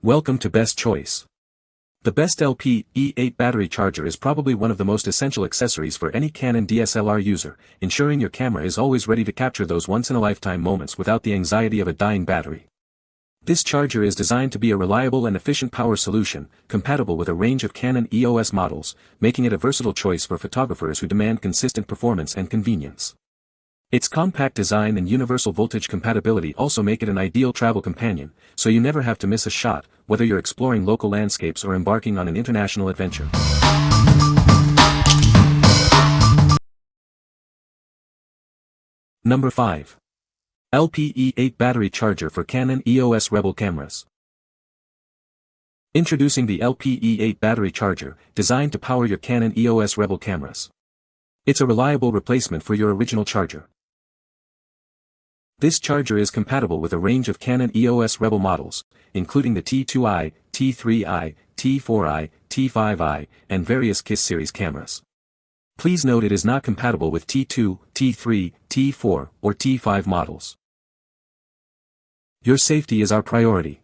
Welcome to Best Choice. The best LP-E8 battery charger is probably one of the most essential accessories for any Canon DSLR user, ensuring your camera is always ready to capture those once-in-a-lifetime moments without the anxiety of a dying battery. This charger is designed to be a reliable and efficient power solution, compatible with a range of Canon EOS models, making it a versatile choice for photographers who demand consistent performance and convenience. Its compact design and universal voltage compatibility also make it an ideal travel companion, so you never have to miss a shot, whether you're exploring local landscapes or embarking on an international adventure. Number 5. LP-E8 battery charger for Canon EOS Rebel cameras. Introducing the LP-E8 battery charger, designed to power your Canon EOS Rebel cameras. It's a reliable replacement for your original charger. This charger is compatible with a range of Canon EOS Rebel models, including the T2i, T3i, T4i, T5i, and various KISS series cameras. Please note it is not compatible with T2, T3, T4, or T5 models. Your safety is our priority.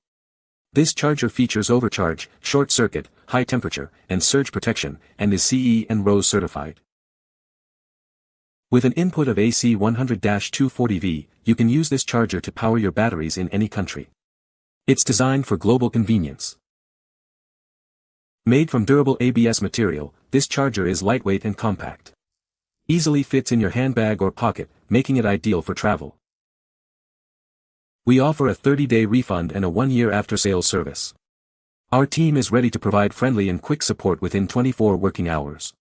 This charger features overcharge, short circuit, high temperature, and surge protection, and is CE and RoHS certified. With an input of AC 100-240V, you can use this charger to power your batteries in any country. It's designed for global convenience. Made from durable ABS material, this charger is lightweight and compact. Easily fits in your handbag or pocket, making it ideal for travel. We offer a 30-day refund and a 1-year after-sales service. Our team is ready to provide friendly and quick support within 24 working hours.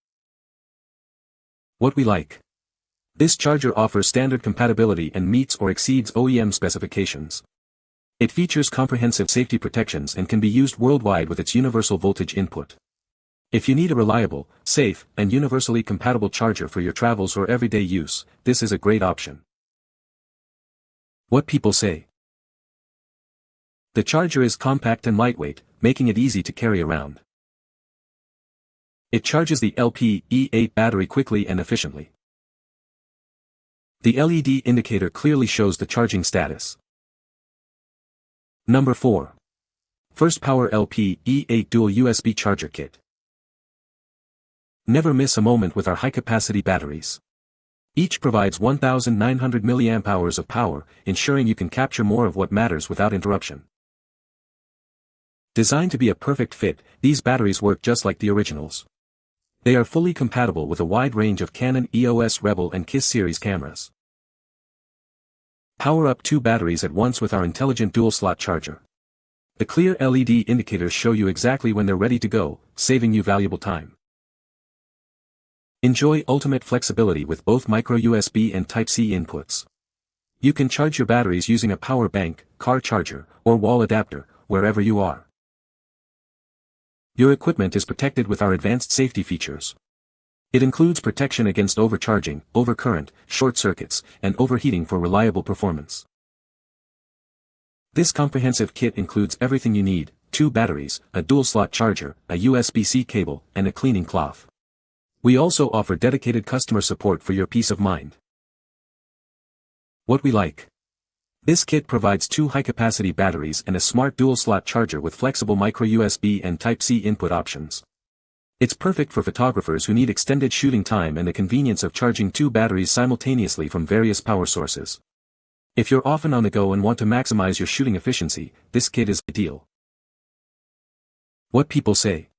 What we like. This charger offers standard compatibility and meets or exceeds OEM specifications. It features comprehensive safety protections and can be used worldwide with its universal voltage input. If you need a reliable, safe, and universally compatible charger for your travels or everyday use, this is a great option. What people say. The charger is compact and lightweight, making it easy to carry around. It charges the LP-E8 battery quickly and efficiently. The LED indicator clearly shows the charging status. Number 4. FirstPower LP-E8 Dual USB Charger Kit. Never miss a moment with our high-capacity batteries. Each provides 1,900 mAh of power, ensuring you can capture more of what matters without interruption. Designed to be a perfect fit, these batteries work just like the originals. They are fully compatible with a wide range of Canon EOS Rebel and KISS series cameras. Power up 2 batteries at once with our intelligent dual-slot charger. The clear LED indicators show you exactly when they're ready to go, saving you valuable time. Enjoy ultimate flexibility with both micro USB and Type-C inputs. You can charge your batteries using a power bank, car charger, or wall adapter, wherever you are. Your equipment is protected with our advanced safety features. It includes protection against overcharging, overcurrent, short circuits, and overheating for reliable performance. This comprehensive kit includes everything you need: 2 batteries, a dual-slot charger, a USB-C cable, and a cleaning cloth. We also offer dedicated customer support for your peace of mind. What we like. This kit provides 2 high-capacity batteries and a smart dual-slot charger with flexible micro-USB and Type-C input options. It's perfect for photographers who need extended shooting time and the convenience of charging 2 batteries simultaneously from various power sources. If you're often on the go and want to maximize your shooting efficiency, this kit is ideal. What people say.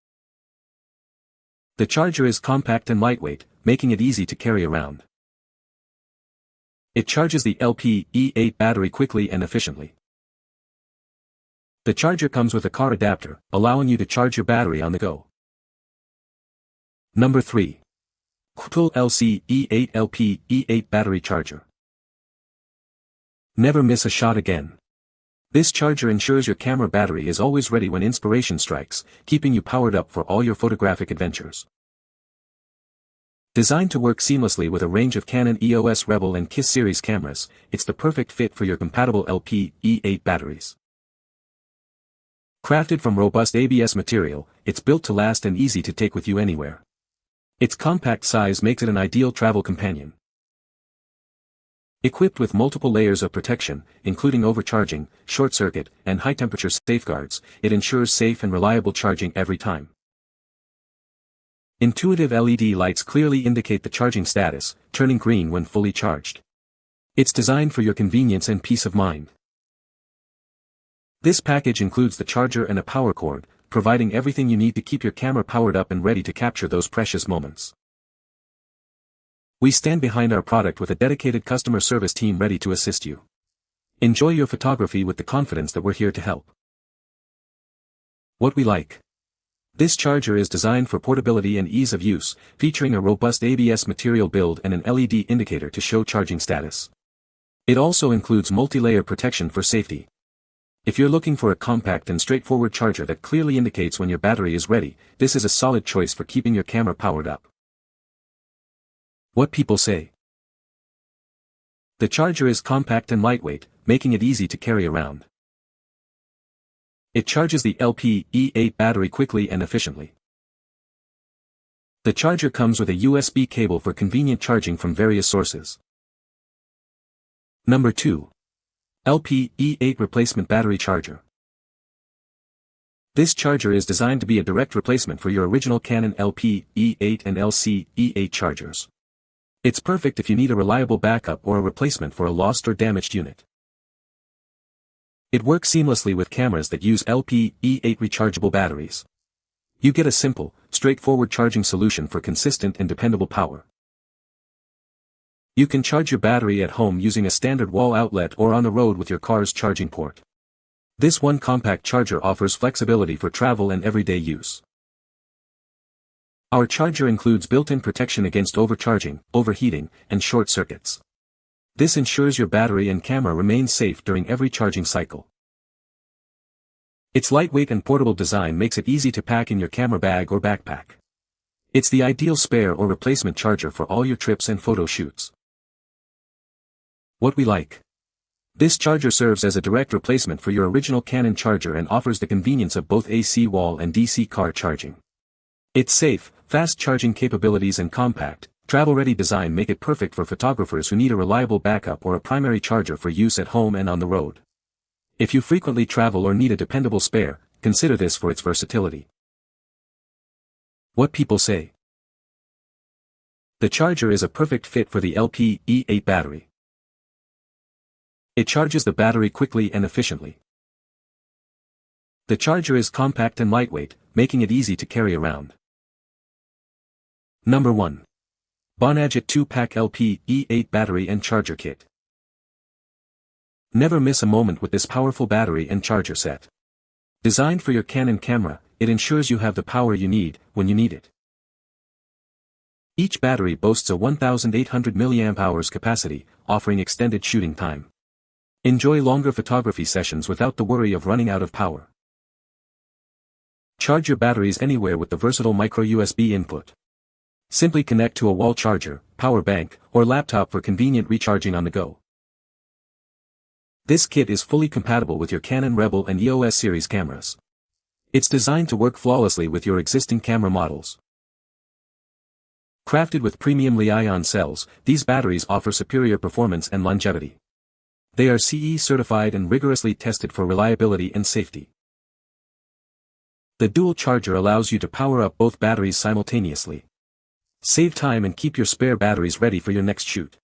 The charger is compact and lightweight, making it easy to carry around. It charges the LP-E8 battery quickly and efficiently. The charger comes with a car adapter, allowing you to charge your battery on the go. Number 3. KWTOUL LC-E8 LP-E8 Battery Charger. Never miss a shot again. This charger ensures your camera battery is always ready when inspiration strikes, keeping you powered up for all your photographic adventures. Designed to work seamlessly with a range of Canon EOS Rebel and KISS series cameras, it's the perfect fit for your compatible LP-E8 batteries. Crafted from robust ABS material, it's built to last and easy to take with you anywhere. Its compact size makes it an ideal travel companion. Equipped with multiple layers of protection, including overcharging, short circuit, and high-temperature safeguards, it ensures safe and reliable charging every time. Intuitive LED lights clearly indicate the charging status, turning green when fully charged. It's designed for your convenience and peace of mind. This package includes the charger and a power cord, providing everything you need to keep your camera powered up and ready to capture those precious moments. We stand behind our product with a dedicated customer service team ready to assist you. Enjoy your photography with the confidence that we're here to help. What we like. This charger is designed for portability and ease of use, featuring a robust ABS material build and an LED indicator to show charging status. It also includes multi-layer protection for safety. If you're looking for a compact and straightforward charger that clearly indicates when your battery is ready, this is a solid choice for keeping your camera powered up. What people say. The charger is compact and lightweight, making it easy to carry around. It charges the LP-E8 battery quickly and efficiently. The charger comes with a USB cable for convenient charging from various sources. Number 2. LP-E8 Replacement Battery Charger. This charger is designed to be a direct replacement for your original Canon LP-E8 and LC-E8 chargers. It's perfect if you need a reliable backup or a replacement for a lost or damaged unit. It works seamlessly with cameras that use LP-E8 rechargeable batteries. You get a simple, straightforward charging solution for consistent and dependable power. You can charge your battery at home using a standard wall outlet or on the road with your car's charging port. This one compact charger offers flexibility for travel and everyday use. Our charger includes built-in protection against overcharging, overheating, and short circuits. This ensures your battery and camera remain safe during every charging cycle. Its lightweight and portable design makes it easy to pack in your camera bag or backpack. It's the ideal spare or replacement charger for all your trips and photo shoots. What we like. This charger serves as a direct replacement for your original Canon charger and offers the convenience of both AC wall and DC car charging. Its safe, fast charging capabilities and compact, travel-ready design make it perfect for photographers who need a reliable backup or a primary charger for use at home and on the road. If you frequently travel or need a dependable spare, consider this for its versatility. What people say. The charger is a perfect fit for the LP-E8 battery. It charges the battery quickly and efficiently. The charger is compact and lightweight, making it easy to carry around. Number 1. Bonadget 2-pack LP-E8 battery and charger kit. Never miss a moment with this powerful battery and charger set. Designed for your Canon camera, it ensures you have the power you need, when you need it. Each battery boasts a 1,800 mAh capacity, offering extended shooting time. Enjoy longer photography sessions without the worry of running out of power. Charge your batteries anywhere with the versatile micro USB input. Simply connect to a wall charger, power bank, or laptop for convenient recharging on the go. This kit is fully compatible with your Canon Rebel and EOS series cameras. It's designed to work flawlessly with your existing camera models. Crafted with premium Li-ion cells, these batteries offer superior performance and longevity. They are CE certified and rigorously tested for reliability and safety. The dual charger allows you to power up both batteries simultaneously. Save time and keep your spare batteries ready for your next shoot.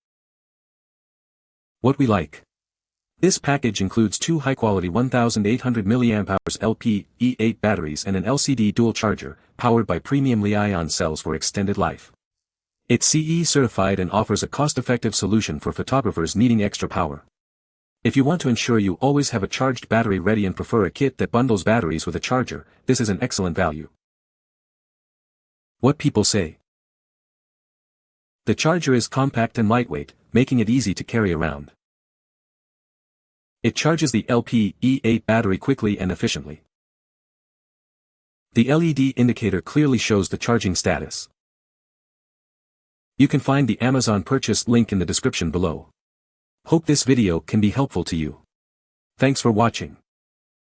What we like. This package includes two high-quality 1,800 mAh LP-E8 batteries and an LCD dual charger, powered by premium Li-ion cells for extended life. It's CE certified and offers a cost-effective solution for photographers needing extra power. If you want to ensure you always have a charged battery ready and prefer a kit that bundles batteries with a charger, this is an excellent value. What people say. The charger is compact and lightweight, making it easy to carry around. It charges the LP-E8 battery quickly and efficiently. The LED indicator clearly shows the charging status. You can find the Amazon purchase link in the description below. Hope this video can be helpful to you. Thanks for watching.